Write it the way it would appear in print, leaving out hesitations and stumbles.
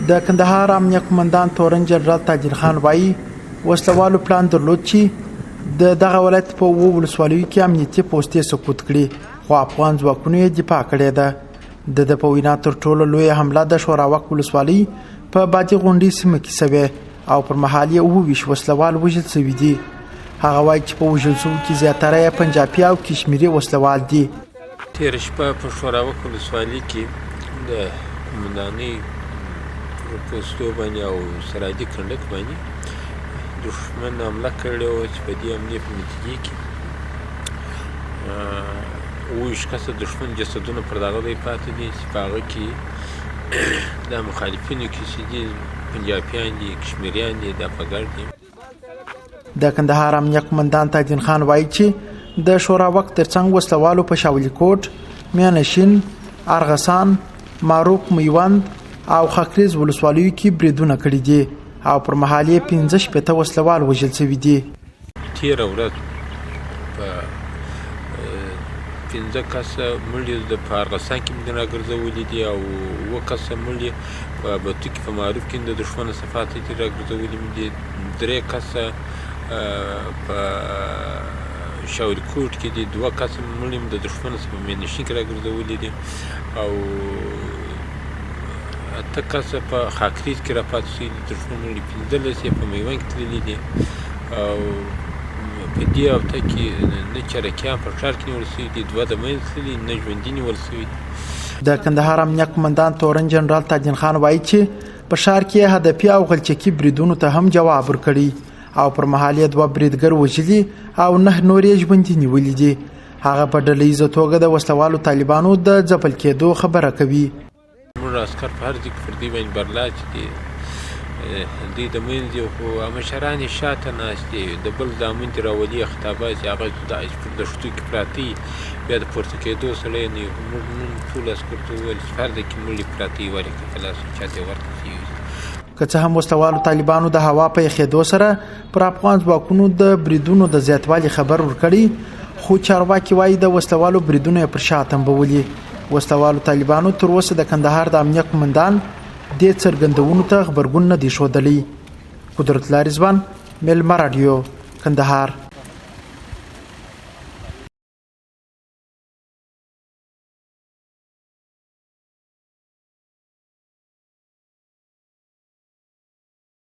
د کندهار امنیه قومندان تورن جنرال تاجر خان وایي وسلوالو پلان درلود چې د دغه ولایت په 7 ولسوالیو کې امنیتي پوستې سقوط کړي خو افغان ځواکونو یې دفاع کړې ده. د په وینا تر ټولو لویه حمله د شوراوک ولسوالۍ په باجي غونډۍ سیمه کې شوې او پر مهال یې 29 وسلوال وژل شوي دي. هغه وایي چې په وژل شوو کې زیاتره یې پنجابي او کشمیري وسلوال دي. تېره شپه په شوراوک ولسوالۍ کې د قومندانۍ پوستو باندې او سرحدي کنډک باندې دښمن حمله کړې وه چې په دې حملې په نتیجې کې 27 کسه دښمن جسدونه پر دغه ځای پاتې دي چې په هغه کې دا مخالفینو کې چې دي پنجابیان دي کشمیریان دي دا په ګډ دي. د کندهار امنیه قومندان تاجین خان وایي چې د شوراوک ترڅنګ وسلوالو په شاولی کوټ میانشین ارغسان معروف میوند او خاکریز ولسوالیو کې بریدونه کړي دي او پر مهال یې 15 شپېته وسلوال وژل شوي دي. تېره ورځ په 15 کسه مړي د په ارغسان کې مې راګرځولي دي او 7 کسه مړي په بتو کې په معروف کې د دښمن صفات دي راګرځولي مې دي. 3 کسه په شاولی کوټ کې دي 2 کسه مړي د دښمن په میانشین کې راګرځولي دي او 8 کسه په خاکریز کې راپاتې شوي دي دښمن مړي 15 یې په میوند کې تللي دي او په دې هفته کې نه چرکیان په ښار کې نیول شوي دي 2 د منځ تللي نه ژوندي نیول شوي دي. د کندهار امنیه قومندان تورن جنرال تاجین خان وایي چې په ښار کې هدفي او غلچکي بریدونو ته هم جواب ورکړي او پر مهال یې 2 بریدګر وژلي او 9 نور یې ژوندي نیولي دي. هغه په ډلهییزه توګه د وسلوالو طالبانو د ځپل کېدو خبره کوي. زموږ عسکر په هر ځای کې پر دوی باندې برلاچ دي دوی د منځ یو خو مشران یې شاته ناست دي د بل زامن دي راولي خطابه چې هغه پر دښتو کې پراته وي بیا د پورته کېدو سړی نه یو موږ نن ټول عسکرو ته وویل چې فرض کړي مړي پراته وي ولې که لاس چاته یې ورکړي. که څه هم وسلوالو طالبانو د هوا په یخېدو سره پر افغان ځواکونو د بریدونو د زیاتوالي خبر ورکړي خو چارواکي وایي د وسلوالو بریدونه یې پر شا تنبولي. وسلوالو طالبانو تر اوسه د کندهار د امنیه قومندان دې څرګندونو ته غبرګون نه دی ښودلی. قدرت الله رضوان، میلمه راډیو، کندهار.